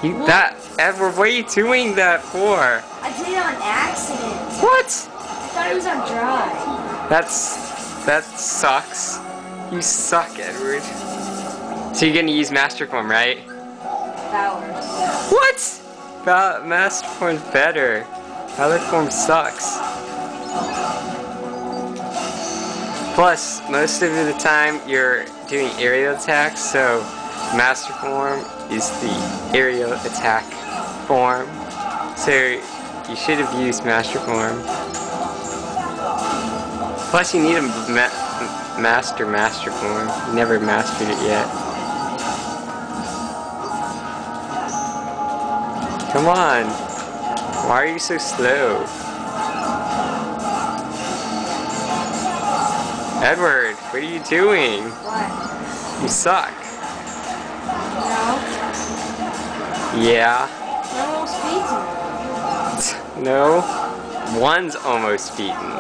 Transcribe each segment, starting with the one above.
Edward, what are you doing that for? I did it on accident. What? I thought it was on dry. That sucks. You suck, Edward. So you're gonna use Master Form, right? Powers. What? Master Form's better. Other form sucks. Plus, most of the time you're doing aerial attacks, so Master Form is the aerial attack form. So you should have used Master Form. Plus, you need a Master Form. You never mastered it yet. Come on. Why are you so slow? Edward, what are you doing? What? You suck. No. Yeah. I'm almost beaten. No. One's almost beaten.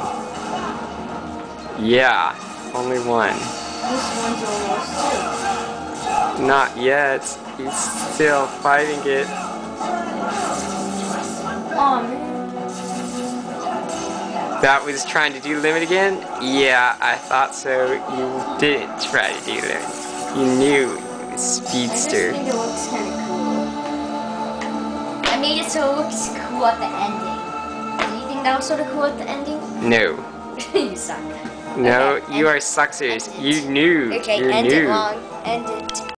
Yeah. Only one. This one's almost two. Not yet. He's still fighting it. Aw, man. That was trying to do limit again? Yeah, I thought so. You didn't try to do limit. You knew it was Speedster. I just think it looks kind of cool. I made it so it looks cool at the ending. Do you think that was sort of cool at the ending? No. You suck. No, Okay, you are suckers. You knew. Okay, You're end new. it long. End it.